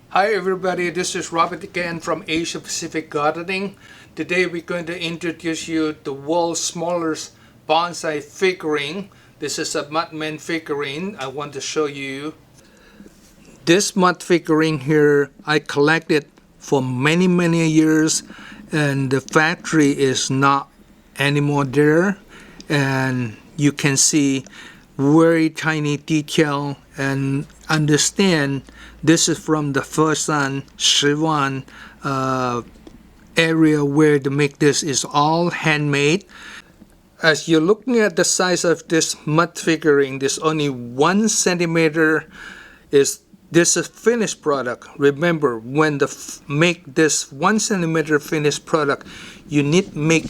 Hi everybody, this is Robert again from Asia Pacific Gardening. Today we're going to introduce you the world's smallest bonsai figurine. This is a mud figurine. I want to show you. This mud figurine here I collected for many years, and the factory is not anymore there, and you can see very tiny detail and understand this is from the Foshan Shiwan area where to make this is all handmade. As you're looking at the size of this mud figurine, this only 1 centimeter is this is finished product. Remember, when make this 1 centimeter finished product, you need make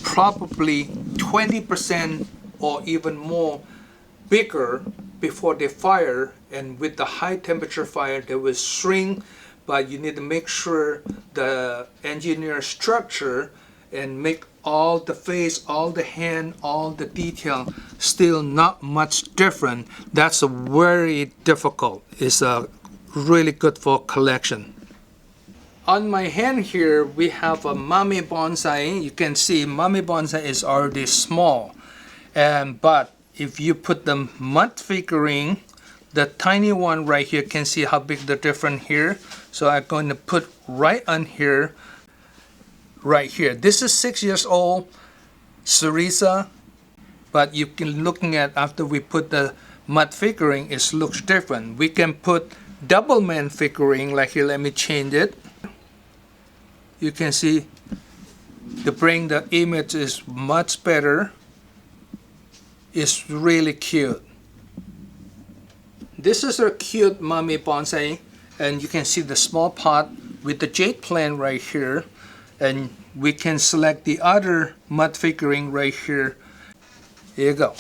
probably 20% or even more bigger before they fire, and with the high temperature fire they will shrink, but you need to make sure the engineer structure and make all the face, all the hand, all the detail still not much different. That's a very difficult. It's really good for collection. On my hand here we have a mame bonsai. You can see mame bonsai is already small, but if you put the mud figurine, the tiny one right here, can see how big the difference here. So I'm going to put right on here, right here. This is 6 years old Cerisa, but you can looking at after we put the mud figurine, it looks different. We can put double man figurine like here. Let me change it. You can see to bring the image is much better. It's really cute. This is a cute mame bonsai, and you can see the small pot with the jade plant right here, and we can select the other mud figurine right here. Here you go.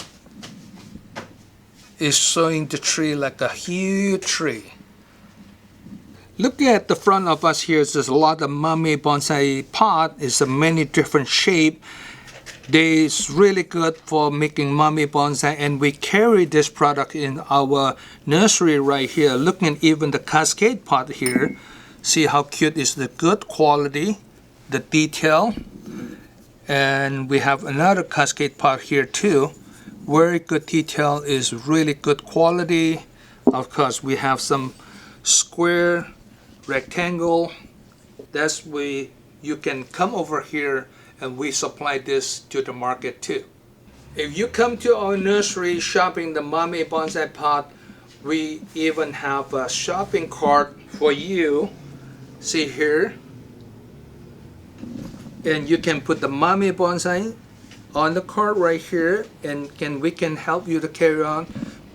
It's showing the tree like a huge tree. Looking at the front of us here, there's a lot of mame bonsai pot. It's a many different shape. It's really good for making mame bonsai, and we carry this product in our nursery right here. Looking at even the cascade pot here, see how cute is the good quality, the detail. And we have another cascade pot here too. Very good detail, is really good quality. Of course we have some square, rectangle. That's where you can come over here and we supply this to the market too. If you come to our nursery shopping the mame bonsai pot, we even have a shopping cart for you. See here. And you can put the mame bonsai on the cart right here, and we can help you to carry on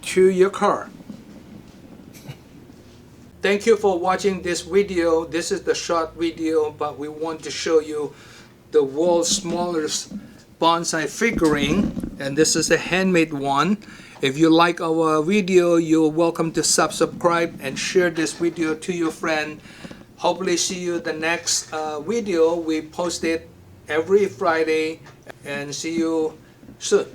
to your car. Thank you for watching this video. This is the short video, but we want to show you the world's smallest bonsai figurine, and this is a handmade one. If you like our video, you're welcome to subscribe and share this video to your friend. Hopefully see you the next video. We post it every Friday, and see you soon.